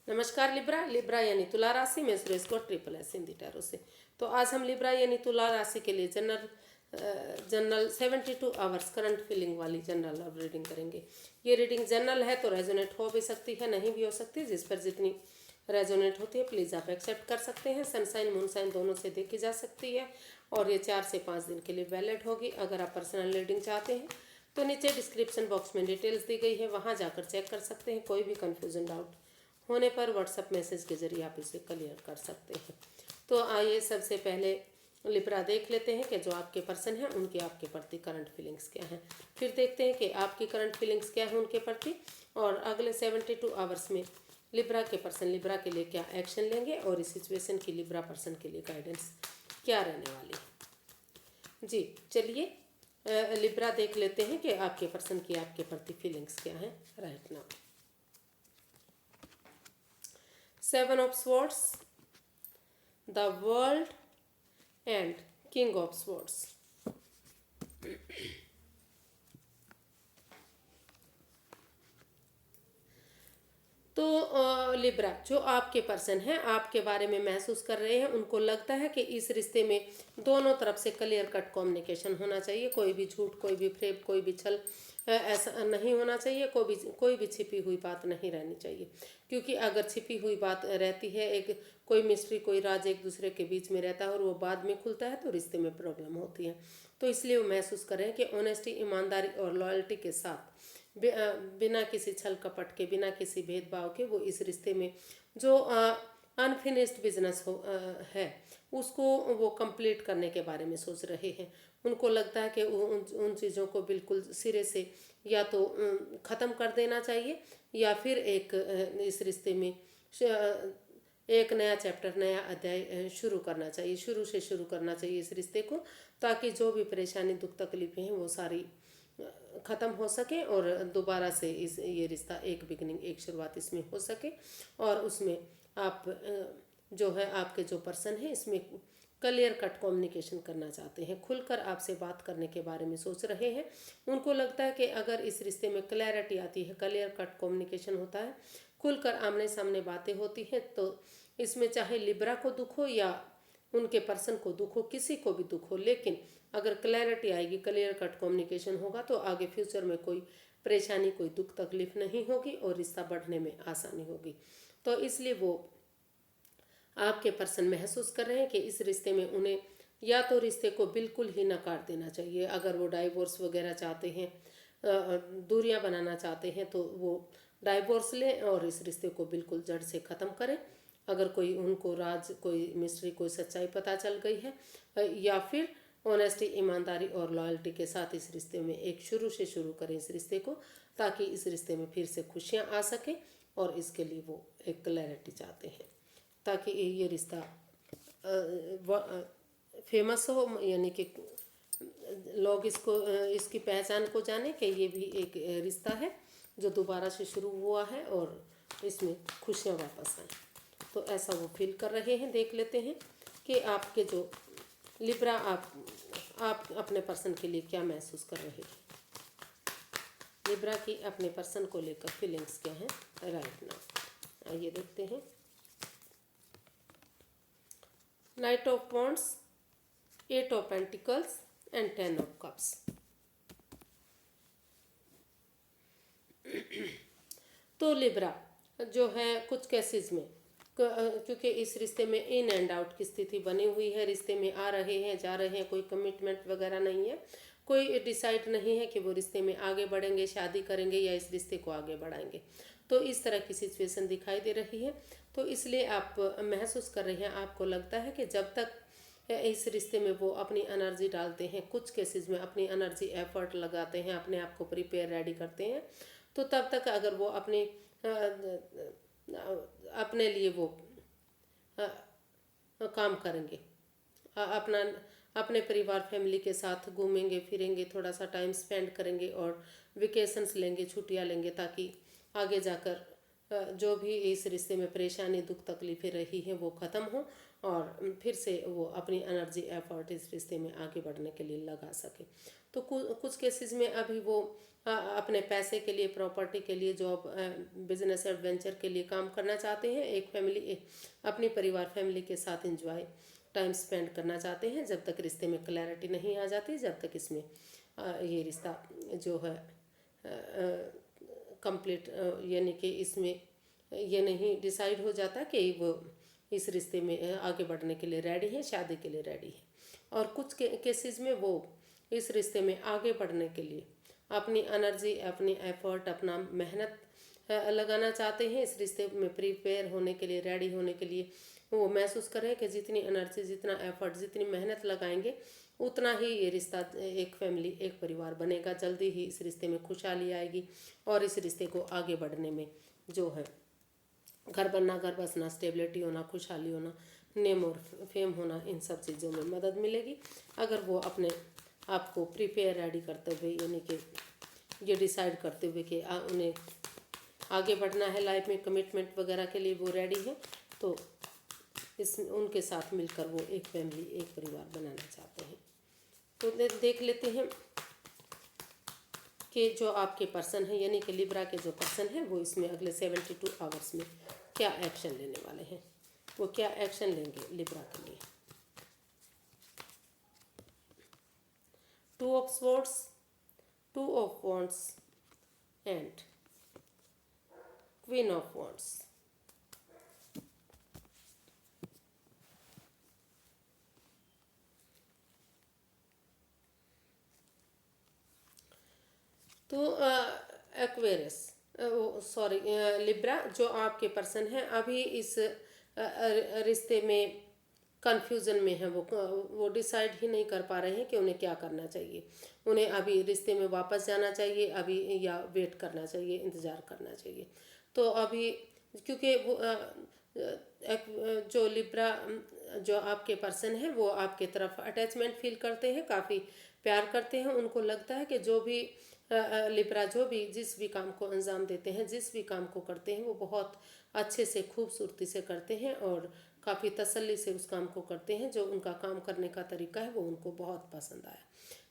नमस्कार Libra. Libra यानी तुला राशि में सुरेश को ट्रिपल एस हिंदी टैरो से। तो आज हम लिब्रा यानी तुला राशि के लिए जनरल 72 आवर्स करंट फीलिंग वाली जनरल अब रीडिंग करेंगे। ये रीडिंग जनरल है तो रेजोनेट हो भी सकती है, नहीं भी हो सकती। जिस पर जितनी रेजोनेट होती है प्लीज़ आप एक्सेप्ट कर सकते हैं। सनसाइन मूनसाइन दोनों से देखी जा सकती है और ये 4 से 5 दिन के लिए वैलिड होगी। अगर आप पर्सनल रीडिंग चाहते हैं तो नीचे डिस्क्रिप्शन बॉक्स में डिटेल्स दी गई है, वहाँ जाकर चेक कर सकते हैं। कोई भी कन्फ्यूजन डाउट होने पर व्हाट्सएप मैसेज के जरिए आप इसे क्लियर कर सकते हैं। तो आइए सबसे पहले लिब्रा देख लेते हैं कि जो आपके पर्सन हैं उनकी आपके प्रति करंट फीलिंग्स क्या हैं। फिर देखते हैं कि आपकी करंट फीलिंग्स क्या है उनके प्रति, और अगले 72 आवर्स में लिब्रा के पर्सन लिब्रा के लिए क्या एक्शन लेंगे और इस सिचुएशन की लिब्रा पर्सन के लिए गाइडेंस क्या रहने वाली है। जी चलिए लिब्रा देख लेते हैं कि आपके पर्सन की आपके प्रति फीलिंग्स क्या हैं right now. 7 of Swords, the World and King of Swords. तो लिब्रा जो आपके पर्सन हैं आपके बारे में महसूस कर रहे हैं, उनको लगता है कि इस रिश्ते में दोनों तरफ से क्लियर कट कम्युनिकेशन होना चाहिए। कोई भी झूठ, कोई भी फ्रेब, कोई भी छल ऐसा नहीं होना चाहिए। कोई भी छिपी हुई बात नहीं रहनी चाहिए, क्योंकि अगर छिपी हुई बात रहती है, एक कोई मिस्ट्री, कोई राज एक दूसरे के बीच में रहता है और वो बाद में खुलता है तो रिश्ते में प्रॉब्लम होती है। तो इसलिए वो महसूस करें कि ऑनेस्टी, ईमानदारी और लॉयल्टी के साथ बिना किसी छल कपट के, बिना किसी भेदभाव के वो इस रिश्ते में जो अनफिनिश्ड बिजनेस है उसको वो कंप्लीट करने के बारे में सोच रहे हैं। उनको लगता है कि उन चीज़ों को बिल्कुल सिरे से या तो ख़त्म कर देना चाहिए या फिर इस रिश्ते में एक नया चैप्टर, नया अध्याय शुरू करना चाहिए। शुरू से शुरू करना चाहिए इस रिश्ते को, ताकि जो भी परेशानी, दुख, तकलीफें हैं वो सारी ख़त्म हो सके और दोबारा से ये रिश्ता एक बिगनिंग, एक शुरुआत इसमें हो सके। और उसमें आप जो है आपके जो पर्सन है इसमें क्लियर कट कम्युनिकेशन करना चाहते हैं, खुलकर आपसे बात करने के बारे में सोच रहे हैं। उनको लगता है कि अगर इस रिश्ते में क्लैरिटी आती है, क्लियर कट कम्युनिकेशन होता है, खुलकर आमने सामने बातें होती हैं, तो इसमें चाहे लिब्रा को दुख हो या उनके पर्सन को दुख हो, किसी को भी दुख हो, लेकिन अगर क्लैरिटी आएगी, क्लियर कट कम्युनिकेशन होगा तो आगे फ्यूचर में कोई परेशानी, कोई दुख तकलीफ नहीं होगी और रिश्ता बढ़ने में आसानी होगी। तो इसलिए वो आपके पर्सन महसूस कर रहे हैं कि इस रिश्ते में उन्हें या तो रिश्ते को बिल्कुल ही नकार देना चाहिए। अगर वो डाइवोर्स वगैरह चाहते हैं, दूरियां बनाना चाहते हैं, तो वो डाइवोर्स लें और इस रिश्ते को बिल्कुल जड़ से ख़त्म करें। अगर कोई उनको राज, कोई मिस्ट्री, कोई सच्चाई पता चल गई है, या फिर ऑनेस्टी, ईमानदारी और लॉयल्टी के साथ इस रिश्ते में एक शुरू से शुरू करें इस रिश्ते को, ताकि इस रिश्ते में फिर से खुशियाँ आ सकें। और इसके लिए वो एक क्लैरिटी चाहते हैं ताकि ये रिश्ता फेमस हो, यानी कि लोग इसकी पहचान को जाने कि ये भी एक रिश्ता है जो दोबारा से शुरू हुआ है और इसमें खुशियाँ वापस आएँ। तो ऐसा वो फील कर रहे हैं। देख लेते हैं कि आपके जो लिब्रा आप अपने पर्सन के लिए क्या महसूस कर रहे हैं। लिब्रा की अपने पर्सन को लेकर फीलिंग्स क्या हैं राइट नाउ, आइए देखते हैं। Night of wands, 8 of pentacles and 10 of cups. तो लिब्रा जो है कुछ केसेस में, क्योंकि इस रिश्ते में इन एंड आउट की स्थिति बनी हुई है, रिश्ते में आ रहे हैं, जा रहे हैं, कोई कमिटमेंट वगैरह नहीं है, कोई डिसाइड नहीं है कि वो रिश्ते में आगे बढ़ेंगे, शादी करेंगे या इस रिश्ते को आगे बढ़ाएंगे। तो इस तरह की सिचुएशन दिखाई दे रही है। तो इसलिए आप महसूस कर रहे हैं, आपको लगता है कि जब तक इस रिश्ते में वो अपनी एनर्जी डालते हैं, कुछ केसेस में अपनी एनर्जी एफर्ट लगाते हैं, अपने आप को प्रिपेयर रेडी करते हैं, तो तब तक अगर वो अपने लिए वो काम करेंगे, अपना अपने परिवार फैमिली के साथ घूमेंगे फिरेंगे, थोड़ा सा टाइम स्पेंड करेंगे और वेकेशंस लेंगे, छुट्टियां लेंगे, ताकि आगे जाकर जो भी इस रिश्ते में परेशानी दुख तकलीफें रही हैं वो ख़त्म हो और फिर से वो अपनी एनर्जी एफर्ट इस रिश्ते में आगे बढ़ने के लिए लगा सके। तो कुछ केसेस में अभी वो अपने पैसे के लिए, प्रॉपर्टी के लिए, जॉब, बिजनेस एडवेंचर के लिए काम करना चाहते हैं। एक फैमिली, अपनी परिवार फैमिली के साथ एंजॉय टाइम स्पेंड करना चाहते हैं। जब तक रिश्ते में क्लैरिटी नहीं आ जाती, जब तक इसमें ये रिश्ता जो है कंप्लीट, यानी कि इसमें ये नहीं डिसाइड हो जाता कि वो इस रिश्ते में आगे बढ़ने के लिए रेडी है, शादी के लिए रेडी है। और कुछ केसेस में वो इस रिश्ते में आगे बढ़ने के लिए अपनी एनर्जी, अपनी एफर्ट, अपना मेहनत लगाना चाहते हैं। इस रिश्ते में प्रिपेयर होने के लिए, रेडी होने के लिए वो महसूस करें कि जितनी एनर्जी, जितना एफर्ट, जितनी मेहनत लगाएंगे उतना ही ये रिश्ता, एक फैमिली, एक परिवार बनेगा। जल्दी ही इस रिश्ते में खुशहाली आएगी और इस रिश्ते को आगे बढ़ने में जो है घर बनना, घर बसना, स्टेबिलिटी होना, खुशहाली होना, नेम और फेम होना, इन सब चीज़ों में मदद मिलेगी अगर वो अपने आप को प्रिपेयर रेडी करते हुए, यानी कि ये डिसाइड करते हुए कि उन्हें आगे बढ़ना है लाइफ में, कमिटमेंट वगैरह के लिए वो रेडी है। तो इस उनके साथ मिलकर वो एक फैमिली, एक परिवार बनाना चाहते हैं। तो देख लेते हैं कि जो आपके पर्सन है, यानी कि लिब्रा के जो पर्सन है, वो इसमें अगले 72 आवर्स में क्या एक्शन लेने वाले हैं। वो क्या एक्शन लेंगे लिब्रा के लिए। 2 of swords, 2 of wands and queen of wands. तो एक्वेरियस, सॉरी, लिब्रा, जो आपके पर्सन है अभी इस रिश्ते में कन्फ्यूज़न में है। वो डिसाइड ही नहीं कर पा रहे हैं कि उन्हें क्या करना चाहिए। उन्हें अभी रिश्ते में वापस जाना चाहिए अभी, या वेट करना चाहिए, इंतज़ार करना चाहिए। तो अभी क्योंकि वो जो लिब्रा, जो आपके पर्सन है, वो आपके तरफ अटैचमेंट फील करते हैं, काफ़ी प्यार करते हैं। उनको लगता है कि जो भी लिब्रा जो भी जिस भी काम को अंजाम देते हैं, जिस भी काम को करते हैं, वो बहुत अच्छे से, खूबसूरती से करते हैं और काफ़ी तसल्ली से उस काम को करते हैं। जो उनका काम करने का तरीका है वो उनको बहुत पसंद आया,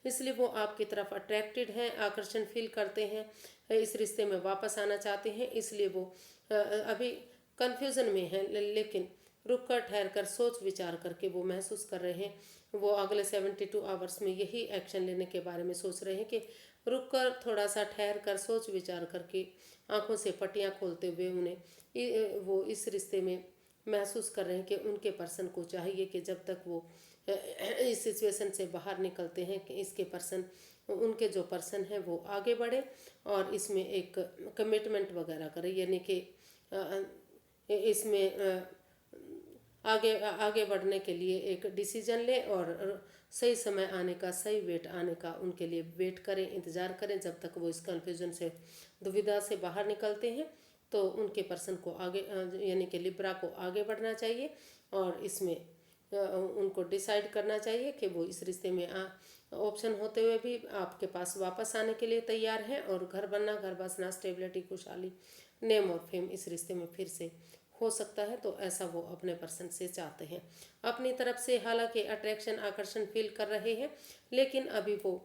इसलिए वो आपकी तरफ अट्रैक्टेड हैं, आकर्षण फील करते हैं, इस रिश्ते में वापस आना चाहते हैं। इसलिए वो अभी कन्फ्यूज़न में है, लेकिन रुक कर, ठहर कर, सोच विचार करके वो महसूस कर रहे हैं। वो अगले 72 आवर्स में यही एक्शन लेने के बारे में सोच रहे हैं कि रुक कर, थोड़ा सा ठहर कर, सोच विचार करके, आंखों से पट्टियाँ खोलते हुए उन्हें वो इस रिश्ते में महसूस कर रहे हैं कि उनके पर्सन को चाहिए कि जब तक वो इस सिचुएशन से बाहर निकलते हैं कि इसके पर्सन, उनके जो पर्सन है वो आगे बढ़े और इसमें एक कमिटमेंट वगैरह करे, यानी कि इसमें आगे आगे बढ़ने के लिए एक डिसीजन ले और सही समय आने का, सही वेट आने का उनके लिए वेट करें, इंतज़ार करें जब तक वो इस कन्फ्यूजन से, दुविधा से बाहर निकलते हैं। तो उनके पर्सन को आगे, यानी कि लिब्रा को आगे बढ़ना चाहिए और इसमें उनको डिसाइड करना चाहिए कि वो इस रिश्ते में ऑप्शन होते हुए भी आपके पास वापस आने के लिए तैयार हैं और घर बनना, घर बसना, स्टेबिलिटी, खुशहाली, नेम और फेम इस रिश्ते में फिर से हो सकता है। तो ऐसा वो अपने पर्सन से चाहते हैं। अपनी तरफ से हालांकि अट्रैक्शन, आकर्षण फील कर रहे हैं, लेकिन अभी वो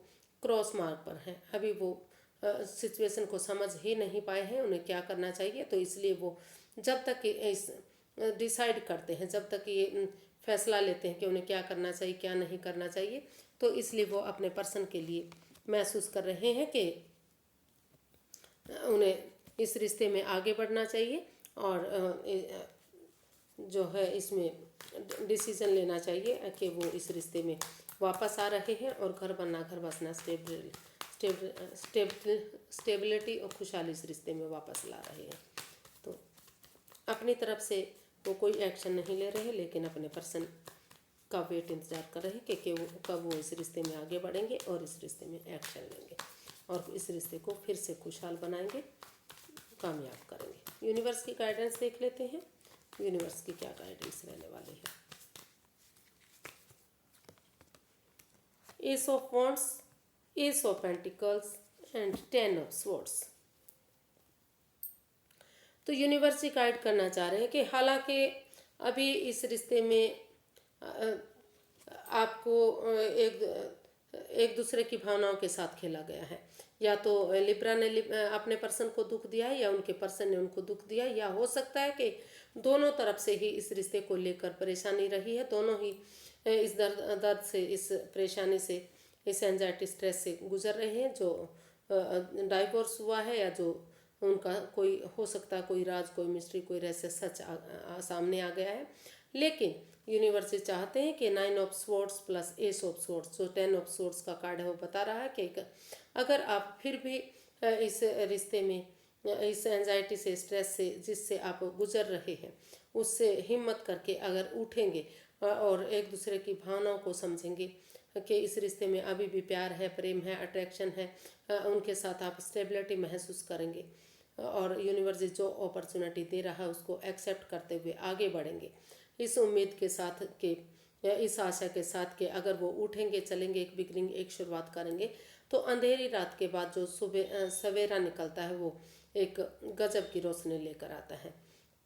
क्रॉस मार्ग पर हैं। अभी वो सिचुएशन को समझ ही नहीं पाए हैं उन्हें क्या करना चाहिए। तो इसलिए वो जब तक इस डिसाइड करते हैं, जब तक ये फैसला लेते हैं कि उन्हें क्या करना चाहिए, क्या नहीं करना चाहिए, तो इसलिए वो अपने पर्सन के लिए महसूस कर रहे हैं कि उन्हें इस रिश्ते में आगे बढ़ना चाहिए और जो है इसमें डिसीजन लेना चाहिए कि वो इस रिश्ते में वापस आ रहे हैं और घर बनना, घर बसना, स्टेबिलिटी और खुशहाली इस रिश्ते में वापस ला रहे हैं। तो अपनी तरफ से वो कोई एक्शन नहीं ले रहे, लेकिन अपने पर्सन का वेट इंतज़ार कर रहे हैं कि वो कब वो इस रिश्ते में आगे बढ़ेंगे और इस रिश्ते में एक्शन लेंगे और इस रिश्ते को फिर से खुशहाल बनाएंगे, कामयाब करेंगे। यूनिवर्स की गाइडेंस देख लेते हैं, यूनिवर्स की क्या गाइडेंस रहने वाली है। S of wands, S of pentacles and 10 of swords. तो यूनिवर्स गाइड करना चाह रहे हैं कि हालांकि अभी इस रिश्ते में आपको एक दूसरे की भावनाओं के साथ खेला गया है, या तो लिब्रा ने अपने पर्सन को दुख दिया है या उनके पर्सन ने उनको दुख दिया है, या हो सकता है कि दोनों तरफ से ही इस रिश्ते को लेकर परेशानी रही है, दोनों ही इस दर्द से, इस परेशानी से, इस एंजाइटी स्ट्रेस से गुजर रहे हैं। जो डाइवोर्स हुआ है या जो उनका कोई हो सकता है कोई राज, कोई मिस्ट्री, कोई रहस्य सच सामने आ गया है। लेकिन यूनिवर्स चाहते हैं कि 9 of swords plus S of swords, जो 10 ऑफ स्वॉर्ड्स का कार्ड है, वो बता रहा है कि अगर आप फिर भी इस रिश्ते में, इस एंजाइटी से, स्ट्रेस से जिससे आप गुजर रहे हैं, उससे हिम्मत करके अगर उठेंगे और एक दूसरे की भावनाओं को समझेंगे कि इस रिश्ते में अभी भी प्यार है, प्रेम है, अट्रैक्शन है, उनके साथ आप स्टेबिलिटी महसूस करेंगे और यूनिवर्स जो अपॉर्चुनिटी दे रहा है उसको एक्सेप्ट करते हुए आगे बढ़ेंगे, इस उम्मीद के साथ कि, इस आशा के साथ कि अगर वो उठेंगे, चलेंगे, एक बिगनिंग, एक शुरुआत करेंगे, तो अंधेरी रात के बाद जो सुबह सवेरा निकलता है वो एक गजब की रोशनी लेकर आता है।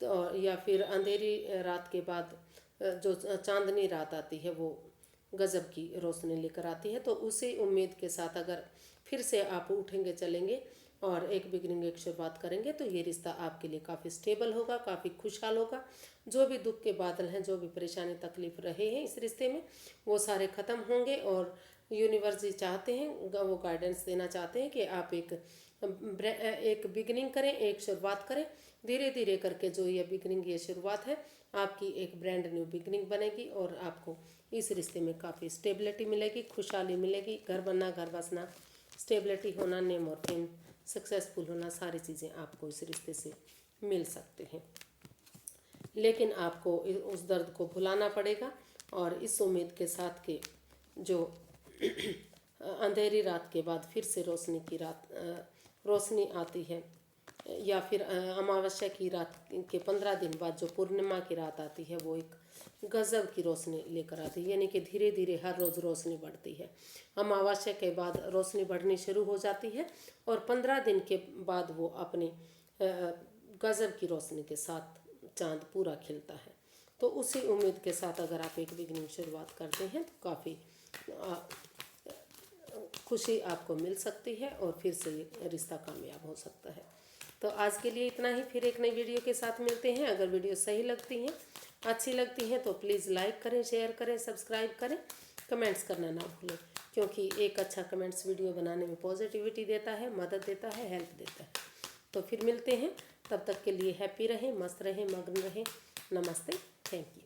तो या फिर अंधेरी रात के बाद जो चांदनी रात आती है वो गजब की रोशनी लेकर आती है। तो उसी उम्मीद के साथ अगर फिर से आप उठेंगे, चलेंगे और एक बिगनिंग, एक शुरुआत करेंगे, तो ये रिश्ता आपके लिए काफ़ी स्टेबल होगा, काफ़ी खुशहाल होगा। जो भी दुख के बादल हैं, जो भी परेशानी तकलीफ रहे हैं इस रिश्ते में, वो सारे ख़त्म होंगे। और यूनिवर्स जी चाहते हैं, वो गाइडेंस देना चाहते हैं कि आप एक बिगनिंग करें, एक शुरुआत करें। धीरे धीरे करके जो ये बिगनिंग, ये शुरुआत है, आपकी एक ब्रांड न्यू बिगनिंग बनेगी और आपको इस रिश्ते में काफ़ी स्टेबिलिटी मिलेगी, खुशहाली मिलेगी। घर बनना, घर बसना, स्टेबिलिटी होना, नेम और फेम, सक्सेसफुल होना, सारी चीज़ें आपको इस रिश्ते से मिल सकते हैं। लेकिन आपको उस दर्द को भुलाना पड़ेगा और इस उम्मीद के साथ कि जो अंधेरी रात के बाद फिर से रोशनी आती है, या फिर अमावस्या की रात के 15 दिन बाद जो पूर्णिमा की रात आती है, वो एक गजब की रोशनी लेकर आती है। यानी कि धीरे धीरे हर रोज़ रोशनी बढ़ती है। अमावस्या के बाद रोशनी बढ़नी शुरू हो जाती है और 15 दिन के बाद वो अपने गजब की रोशनी के साथ चांद पूरा खिलता है। तो उसी उम्मीद के साथ अगर आप एक बिगनिंग शुरुआत करते हैं तो काफ़ी खुशी आपको मिल सकती है और फिर से रिश्ता कामयाब हो सकता है। तो आज के लिए इतना ही, फिर एक नई वीडियो के साथ मिलते हैं। अगर वीडियो सही लगती हैं, अच्छी लगती हैं, तो प्लीज़ लाइक करें, शेयर करें, सब्सक्राइब करें, कमेंट्स करना ना भूलें, क्योंकि एक अच्छा कमेंट्स वीडियो बनाने में पॉजिटिविटी देता है, मदद देता है, हेल्प देता है। तो फिर मिलते हैं, तब तक के लिए हैप्पी रहें, मस्त रहें, मग्न रहें। नमस्ते, थैंक यू।